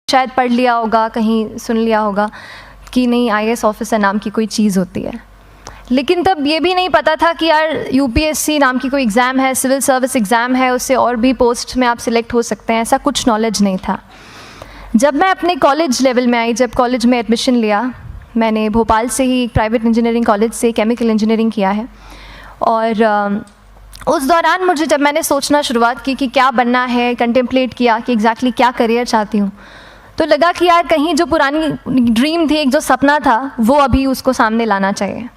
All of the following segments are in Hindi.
शायद पढ़ लिया होगा, कहीं सुन लिया होगा कि नहीं आईएएस ऑफिसर नाम की कोई चीज़ होती है, लेकिन तब ये भी नहीं पता था कि यार यूपीएससी नाम की कोई एग्ज़ाम है, सिविल सर्विस एग्ज़ाम है, उससे और भी पोस्ट में आप सिलेक्ट हो सकते हैं, ऐसा कुछ नॉलेज नहीं था। जब मैं अपने कॉलेज लेवल में आई, जब कॉलेज में एडमिशन लिया, मैंने भोपाल से ही एक प्राइवेट इंजीनियरिंग कॉलेज से केमिकल इंजीनियरिंग किया है, और उस दौरान मुझे जब मैंने सोचना शुरुआत की कि क्या बनना है, कंटेम्पलेट किया कि एग्जैक्टली क्या करियर चाहती हूँ, तो लगा कि यार कहीं जो पुरानी ड्रीम थी, एक जो सपना था, वो अभी उसको सामने लाना चाहिए।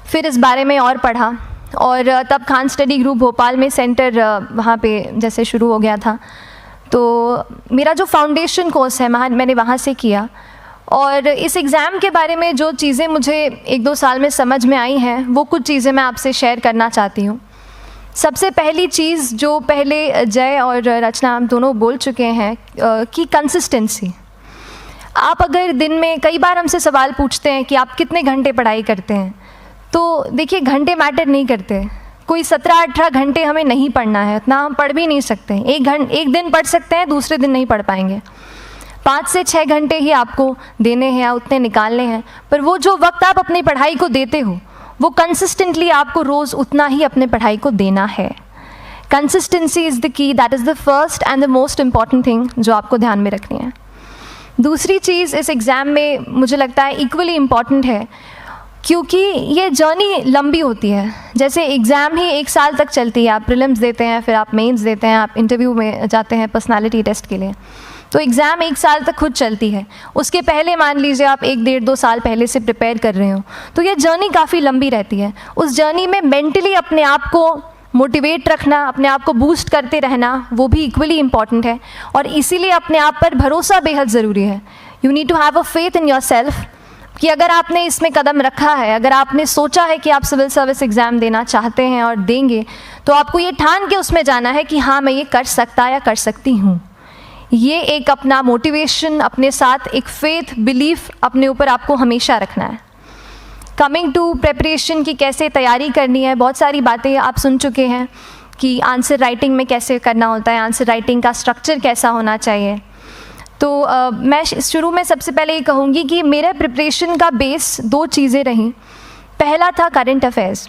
फिर इस बारे में और पढ़ा, और तब खान स्टडी ग्रुप भोपाल में सेंटर वहाँ पे जैसे शुरू हो गया था, तो मेरा जो फाउंडेशन कोर्स है मैंने वहाँ से किया। और इस एग्ज़ाम के बारे में जो चीज़ें मुझे 1-2 साल में समझ में आई हैं, वो कुछ चीज़ें मैं आपसे शेयर करना चाहती हूँ। सबसे पहली चीज़ जो पहले जय और रचना हम दोनों बोल चुके हैं कि कंसिस्टेंसी। आप अगर दिन में, कई बार हमसे सवाल पूछते हैं कि आप कितने घंटे पढ़ाई करते हैं, तो देखिए घंटे मैटर नहीं करते। कोई 17-18 घंटे हमें नहीं पढ़ना है, उतना हम पढ़ भी नहीं सकते। एक दिन पढ़ सकते हैं, दूसरे दिन नहीं पढ़ पाएंगे। 5 से 6 घंटे ही आपको देने हैं या उतने निकालने हैं, पर वो जो वक्त आप अपनी पढ़ाई को देते हो, वो कंसिस्टेंटली आपको रोज़ उतना ही अपने पढ़ाई को देना है। Consistency is the key, that is the first and the most important thing जो आपको ध्यान में रखनी है। दूसरी चीज़ इस एग्ज़ाम में मुझे लगता है इक्वली इम्पॉर्टेंट है, क्योंकि ये जर्नी लंबी होती है। जैसे एग्ज़ाम ही 1 साल तक चलती है, आप प्रीलिम्स देते हैं, फिर आप मेंस देते हैं, आप इंटरव्यू में जाते हैं पर्सनालिटी टेस्ट के लिए, तो एग्ज़ाम 1 साल तक खुद चलती है। उसके पहले मान लीजिए आप 1-1.5-2 साल पहले से प्रिपेयर कर रहे हो, तो ये जर्नी काफ़ी लंबी रहती है। उस जर्नी में मेंटली अपने आप को मोटिवेट रखना, अपने आप को बूस्ट करते रहना, वो भी इक्वली इम्पॉर्टेंट है, और इसीलिए अपने आप पर भरोसा बेहद ज़रूरी है। You need to have a faith in yourself कि अगर आपने इसमें कदम रखा है, अगर आपने सोचा है कि आप सिविल सर्विस एग्ज़ाम देना चाहते हैं और देंगे, तो आपको ये ठान के उसमें जाना है कि हाँ मैं ये कर सकता या कर सकती हूँ। ये एक अपना मोटिवेशन, अपने साथ एक फेथ, बिलीफ अपने ऊपर आपको हमेशा रखना है। कमिंग टू प्रेपरेशन की कैसे तैयारी करनी है, बहुत सारी बातें आप सुन चुके हैं कि आंसर राइटिंग में कैसे करना होता है, आंसर राइटिंग का स्ट्रक्चर कैसा होना चाहिए। तो मैं शुरू में सबसे पहले ये कहूँगी कि मेरे प्रिपरेशन का बेस 2 चीज़ें रहीं। पहला था करंट अफेयर्स।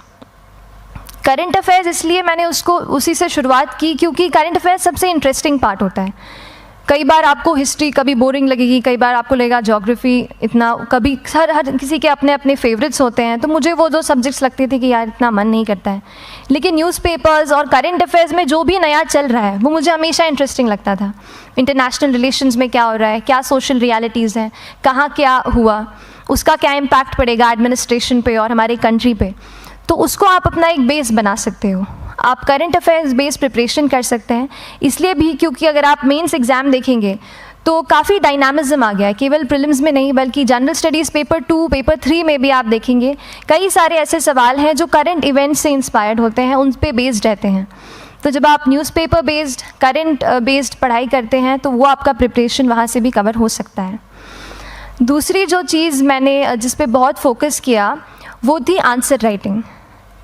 करंट अफेयर्स इसलिए मैंने उसको उसी से शुरुआत की क्योंकि करंट अफेयर्स सबसे इंटरेस्टिंग पार्ट होता है। कई बार आपको हिस्ट्री कभी बोरिंग लगेगी, कई बार आपको लगेगा ज्योग्राफी इतना, कभी हर किसी के अपने अपने फेवरेट्स होते हैं। तो मुझे वो 2 सब्जेक्ट्स लगते थे कि यार इतना मन नहीं करता है, लेकिन न्यूज़पेपर्स और करंट अफेयर्स में जो भी नया चल रहा है वो मुझे हमेशा इंटरेस्टिंग लगता था। इंटरनेशनल रिलेशंस में क्या हो रहा है, क्या सोशल रियलिटीज़ हैं, कहाँ क्या हुआ, उसका क्या इम्पैक्ट पड़ेगा एडमिनिस्ट्रेशन पे और हमारे कंट्री पे, तो उसको आप अपना एक बेस बना सकते हो। आप करंट अफेयर्स बेस्ड प्रिपरेशन कर सकते हैं, इसलिए भी क्योंकि अगर आप मेंस एग्ज़ाम देखेंगे तो काफ़ी डायनामिज्म आ गया है, केवल प्रीलिम्स में नहीं बल्कि जनरल स्टडीज़ पेपर 2, पेपर 3 में भी आप देखेंगे कई सारे ऐसे सवाल हैं जो करंट इवेंट्स से इंस्पायर्ड होते हैं, उन पे बेस्ड रहते हैं। तो जब आप न्यूज़पेपर बेस्ड, करंट बेस्ड पढ़ाई करते हैं तो वो आपका प्रिपरेशन वहाँ से भी कवर हो सकता है। दूसरी जो चीज़ मैंने जिस पे बहुत फोकस किया वो थी आंसर राइटिंग।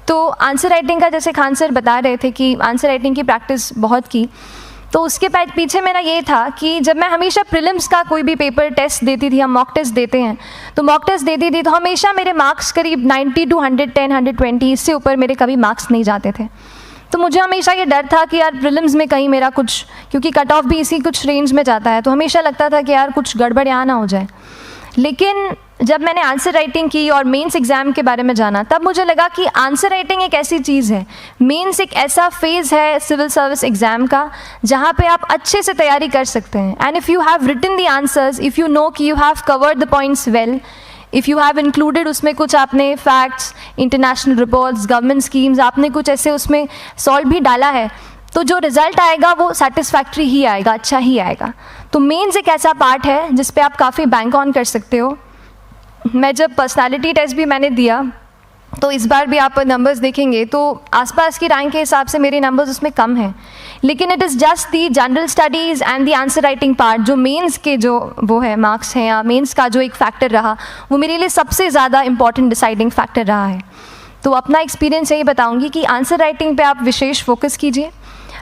तो आंसर राइटिंग का जैसे खान सर बता रहे थे कि आंसर राइटिंग की प्रैक्टिस बहुत की, तो उसके पीछे मेरा ये था कि जब मैं हमेशा प्रीलिम्स का कोई भी पेपर टेस्ट देती थी, हम मॉक टेस्ट देते हैं, तो मॉक टेस्ट देती थी तो हमेशा मेरे मार्क्स करीब 90 to 110, 120, इससे ऊपर मेरे कभी मार्क्स नहीं जाते थे। तो मुझे हमेशा ये डर था कि यार प्रीलिम्स में कहीं मेरा कुछ, क्योंकि कट ऑफ भी इसी कुछ रेंज में जाता है, तो हमेशा लगता था कि यार कुछ गड़बड़ यहाँ ना हो जाए। लेकिन जब मैंने आंसर राइटिंग की और मेंस एग्ज़ाम के बारे में जाना, तब मुझे लगा कि आंसर राइटिंग एक ऐसी चीज़ है, मेंस एक ऐसा फेज़ है सिविल सर्विस एग्ज़ाम का जहाँ पे आप अच्छे से तैयारी कर सकते हैं। And if you have written the answers, if you know कि you have covered the points well, if you have included उसमें कुछ आपने facts, international reports, government schemes, आपने कुछ ऐसे उसमें सॉल्व भी डाला है, तो जो रिज़ल्ट आएगा वो सेटिस्फैक्ट्री ही आएगा, अच्छा ही आएगा। तो मेंस एक ऐसा पार्ट है जिस पे आप काफ़ी बैंक ऑन कर सकते हो। मैं जब पर्सनालिटी टेस्ट भी मैंने दिया, तो इस बार भी आप नंबर्स देखेंगे तो आसपास की रैंक के हिसाब से मेरे नंबर्स उसमें कम हैं, लेकिन it is just the general studies and the answer writing part, जो मेंस के जो वो है मार्क्स हैं या मेंस का जो एक फैक्टर रहा, वो मेरे लिए सबसे ज़्यादा इंपॉर्टेंट डिसाइडिंग फैक्टर रहा है। तो अपना एक्सपीरियंस यही बताऊँगी कि आंसर राइटिंग पर आप विशेष फोकस कीजिए।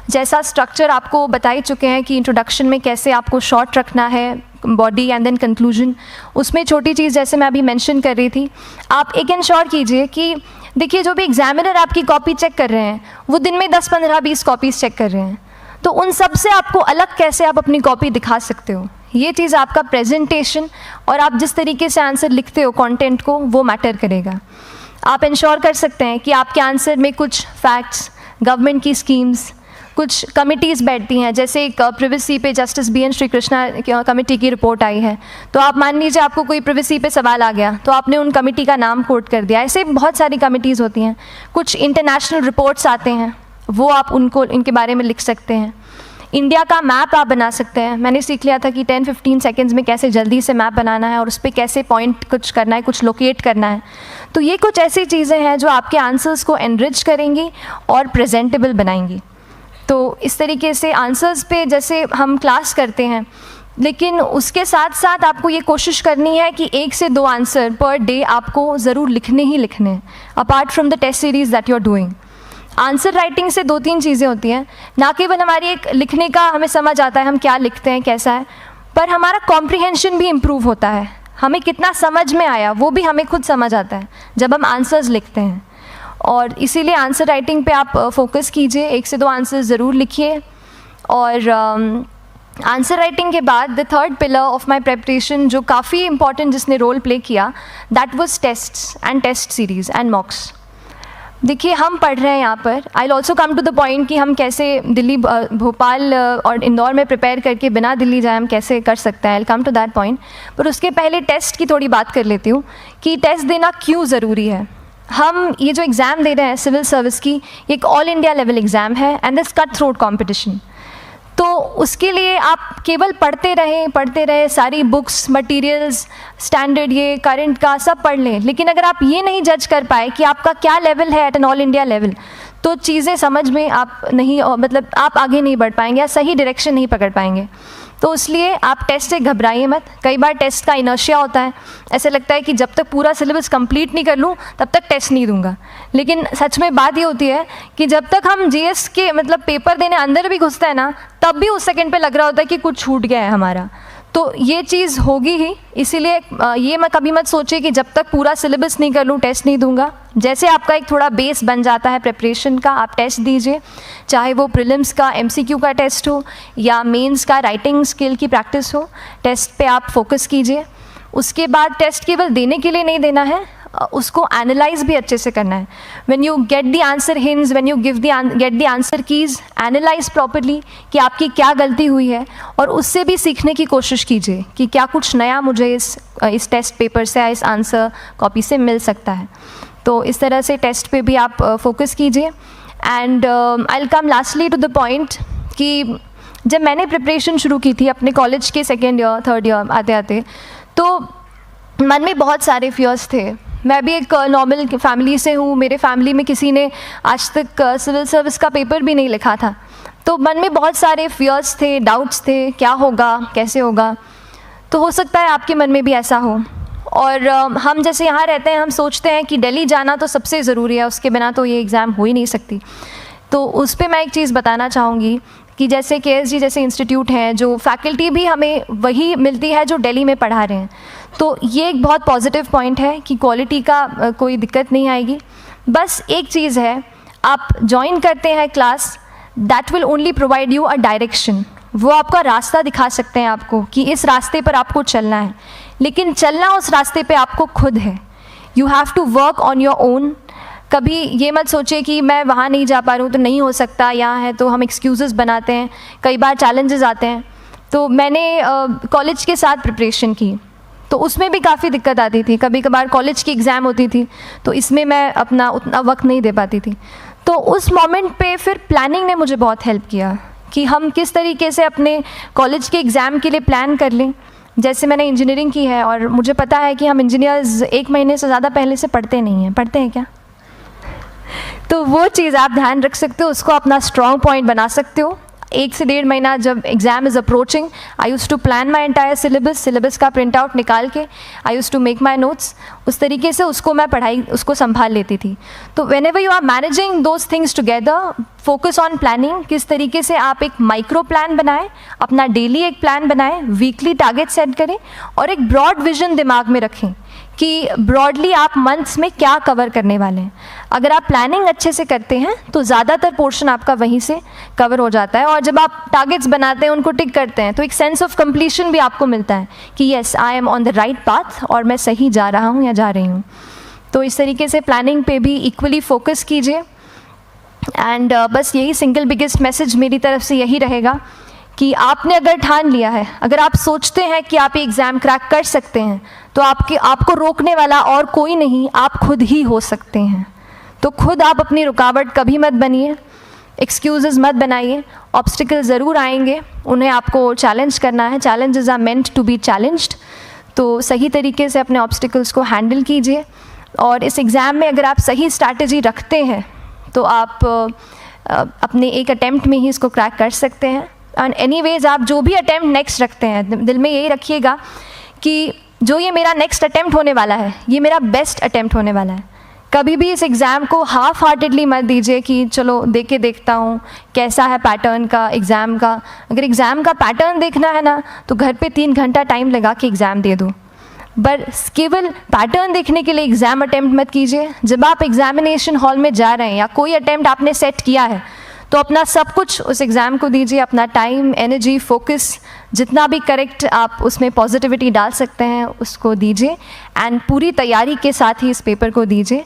जैसा स्ट्रक्चर आपको बता ही चुके हैं कि इंट्रोडक्शन में कैसे आपको शॉर्ट रखना है, बॉडी एंड देन कंक्लूजन। उसमें छोटी चीज़ जैसे मैं अभी मेंशन कर रही थी, आप एक इंश्योर कीजिए कि देखिए जो भी एग्जामिनर आपकी कॉपी चेक कर रहे हैं वो दिन में 10, 15, 20 कॉपीज़ चेक कर रहे हैं, तो उन सब से आपको अलग कैसे आप अपनी कॉपी दिखा सकते हो, ये चीज़ आपका प्रेजेंटेशन और आप जिस तरीके से आंसर लिखते हो कंटेंट को, वो मैटर करेगा। आप इंश्योर कर सकते हैं कि आपके आंसर में कुछ फैक्ट्स, गवर्नमेंट की स्कीम्स, कुछ कमिटीज़ बैठती हैं, जैसे एक प्रिवेसी पे justice BN Shri Krishna committee की रिपोर्ट आई है, तो आप मान लीजिए आपको कोई प्रिवेसी पे सवाल आ गया तो आपने उन कमेटी का नाम कोट कर दिया। ऐसे बहुत सारी कमिटीज़ होती हैं। कुछ इंटरनेशनल रिपोर्ट्स आते हैं, वो आप इनके बारे में लिख सकते हैं। इंडिया का मैप आप बना सकते हैं। मैंने सीख लिया था कि 10-15 सेकेंड्स में कैसे जल्दी से मैप बनाना है और उस पर कैसे पॉइंट कुछ करना है, कुछ लोकेट करना है। तो ये कुछ ऐसी चीज़ें हैं जो आपके आंसर्स को एनरिच करेंगी और प्रेजेंटेबल बनाएंगी। तो इस तरीके से आंसर्स पे जैसे हम क्लास करते हैं, लेकिन उसके साथ साथ आपको ये कोशिश करनी है कि 1 से 2 आंसर पर डे आपको ज़रूर लिखने ही लिखने हैं, apart from the test series that you are doing. Answer writing से 2-3 चीज़ें होती हैं, ना केवल हमारी एक लिखने का हमें समझ आता है हम क्या लिखते हैं कैसा है, पर हमारा कॉम्प्रिहेंशन भी इम्प्रूव होता है। हमें कितना समझ में आया वो भी हमें खुद समझ आता है जब हम आंसर्स लिखते हैं। और इसीलिए आंसर राइटिंग पे आप फोकस कीजिए, 1 से 2 आंसर ज़रूर लिखिए। और आंसर राइटिंग के बाद the third pillar of my preparation जो काफ़ी इंपॉर्टेंट जिसने रोल प्ले किया, that was tests and test series and mocks. देखिए हम पढ़ रहे हैं यहाँ पर, I will also come to the point कि हम कैसे दिल्ली, भोपाल और इंदौर में प्रिपेयर करके बिना दिल्ली जाए हम कैसे कर सकते हैं, I will come to that point. पर उसके पहले टेस्ट की थोड़ी बात कर लेती हूँ कि टेस्ट देना क्यों ज़रूरी है। हम ये जो एग्ज़ाम दे रहे हैं सिविल सर्विस की, ये एक ऑल इंडिया लेवल एग्ज़ाम है and this cut throat competition. तो उसके लिए आप केवल पढ़ते रहे, सारी बुक्स, मटेरियल्स, स्टैंडर्ड ये करंट का सब पढ़ लें, लेकिन अगर आप ये नहीं जज कर पाए कि आपका क्या लेवल है at an all India level, तो चीज़ें समझ में आप नहीं, मतलब आप आगे नहीं बढ़ पाएंगे या सही डायरेक्शन नहीं पकड़ पाएंगे। तो इसलिए आप टेस्ट से घबराइए मत। कई बार टेस्ट का इनर्शिया होता है, ऐसे लगता है कि जब तक पूरा सिलेबस कंप्लीट नहीं कर लूँ तब तक टेस्ट नहीं दूंगा, लेकिन सच में बात ये होती है कि जब तक हम GS के मतलब पेपर देने अंदर भी घुसते हैं ना, तब भी उस सेकंड पे लग रहा होता है कि कुछ छूट गया है हमारा। तो ये चीज़ होगी ही, इसीलिए ये मैं कभी मत सोचिए कि जब तक पूरा सिलेबस नहीं कर लूँ टेस्ट नहीं दूंगा। जैसे आपका एक थोड़ा बेस बन जाता है प्रिपरेशन का, आप टेस्ट दीजिए, चाहे वो प्रीलिम्स का MCQ का टेस्ट हो या मेंस का राइटिंग स्किल की प्रैक्टिस हो, टेस्ट पे आप फोकस कीजिए। उसके बाद टेस्ट केवल देने के लिए नहीं देना है, उसको एनालाइज भी अच्छे से करना है। When you get the answer hints, when you get the answer keys, analyse properly कि आपकी क्या गलती हुई है और उससे भी सीखने की कोशिश कीजिए कि क्या कुछ नया मुझे इस टेस्ट पेपर से या इस आंसर कॉपी से मिल सकता है। तो इस तरह से टेस्ट पे भी आप फोकस कीजिए। And I will come lastly to the point कि जब मैंने प्रिपरेशन शुरू की थी अपने कॉलेज के 2nd ईयर 3rd ईयर आते आते, तो मन में बहुत सारे फियर्स थे। मैं भी एक नॉर्मल फैमिली से हूँ, मेरे फैमिली में किसी ने आज तक सिविल सर्विस का पेपर भी नहीं लिखा था, तो मन में बहुत सारे फियर्स थे, डाउट्स थे, क्या होगा, कैसे होगा। तो हो सकता है आपके मन में भी ऐसा हो। और हम जैसे यहाँ रहते हैं, हम सोचते हैं कि दिल्ली जाना तो सबसे ज़रूरी है, उसके बिना तो ये एग्ज़ाम हो ही नहीं सकती। तो उस पर मैं एक चीज़ बताना चाहूँगी कि जैसे KSG जैसे इंस्टीट्यूट हैं, जो फैकल्टी भी हमें वही मिलती है जो दिल्ली में पढ़ा रहे हैं, तो ये एक बहुत पॉजिटिव पॉइंट है कि क्वालिटी का कोई दिक्कत नहीं आएगी। बस एक चीज़ है, आप ज्वाइन करते हैं class, that will only provide you a direction. वो आपका रास्ता दिखा सकते हैं आपको कि इस रास्ते पर आपको चलना है, लेकिन चलना उस रास्ते पे आपको खुद है। You have to work on your own. कभी ये मत सोचिए कि मैं वहाँ नहीं जा पा रहा हूँ तो नहीं हो सकता, यहाँ है, तो हम एक्सक्यूज़ेस बनाते हैं। कई बार चैलेंजेस आते हैं। तो मैंने कॉलेज के साथ प्रिपरेशन की, तो उसमें भी काफ़ी दिक्कत आती थी। कभी कभार कॉलेज की एग्ज़ाम होती थी तो इसमें मैं अपना उतना वक्त नहीं दे पाती थी। तो उस मोमेंट पे फिर प्लानिंग ने मुझे बहुत हेल्प किया कि हम किस तरीके से अपने कॉलेज के एग्ज़ाम के लिए प्लान कर लें। जैसे मैंने इंजीनियरिंग की है और मुझे पता है कि हम इंजीनियर्स 1 महीने से ज़्यादा पहले से पढ़ते नहीं हैं। पढ़ते हैं क्या? तो वो चीज़ आप ध्यान रख सकते हो, उसको अपना स्ट्रॉन्ग पॉइंट बना सकते हो। 1 से 1.5 महीना जब exam is approaching, I use to plan my entire syllabus का प्रिंट आउट निकाल के I use to make my notes, उस तरीके से उसको मैं उसको संभाल लेती थी। तो whenever you are managing those things together, focus on planning, किस तरीके से आप एक माइक्रो प्लान बनाएं, अपना डेली एक प्लान बनाएं, वीकली टारगेट सेट करें और एक ब्रॉड विजन दिमाग में रखें कि ब्रॉडली आप मंथ्स में क्या कवर करने वाले हैं। अगर आप प्लानिंग अच्छे से करते हैं तो ज़्यादातर पोर्शन आपका वहीं से कवर हो जाता है, और जब आप टारगेट्स बनाते हैं, उनको टिक करते हैं, तो एक सेंस ऑफ कंप्लीशन भी आपको मिलता है कि yes I am on the right path और मैं सही जा रहा हूँ या जा रही हूँ। तो इस तरीके से प्लानिंग पे भी इक्वली फोकस कीजिए। एंड बस यही सिंगल बिगेस्ट मैसेज मेरी तरफ से यही रहेगा कि आपने अगर ठान लिया है, अगर आप सोचते हैं कि आप ये एग्ज़ाम क्रैक कर सकते हैं, तो आपको रोकने वाला और कोई नहीं, आप खुद ही हो सकते हैं। तो खुद आप अपनी रुकावट कभी मत बनिए, एक्सक्यूज़ेस मत बनाइए। ऑब्स्टिकल ज़रूर आएंगे, उन्हें आपको चैलेंज करना है। Challenges are meant to be challenged. तो सही तरीके से अपने ऑब्स्टिकल्स को हैंडल कीजिए, और इस एग्ज़ाम में अगर आप सही स्ट्रैटेजी रखते हैं तो आप अपने एक अटैम्प्ट में ही इसको क्रैक कर सकते हैं। एंड एनीवेज आप जो भी अटैम्प्ट नेक्स्ट रखते हैं, दिल में यही रखिएगा कि जो ये मेरा नेक्स्ट अटैम्प्ट होने वाला है, ये मेरा बेस्ट अटैम्प्ट होने वाला है। कभी भी इस एग्ज़ाम को हाफ हार्टेडली मत दीजिए कि चलो दे के देखता हूँ कैसा है पैटर्न का एग्ज़ाम का। अगर एग्ज़ाम का पैटर्न देखना है ना, तो घर पे 3 घंटा टाइम लगा के एग्ज़ाम दे दो, बस केवल पैटर्न देखने के लिए एग्ज़ाम अटैम्प्ट मत कीजिए। जब आप एग्जामिनेशन हॉल में जा रहे हैं या कोई अटैम्प्ट आपने सेट किया है, तो अपना सब कुछ उस एग्ज़ाम को दीजिए, अपना टाइम, एनर्जी, फोकस, जितना भी करेक्ट आप उसमें पॉजिटिविटी डाल सकते हैं उसको दीजिए, एंड पूरी तैयारी के साथ ही इस पेपर को दीजिए,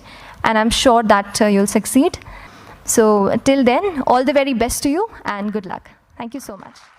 and I am sure that you will succeed. So till then, all the very best to you and good luck. Thank you so much.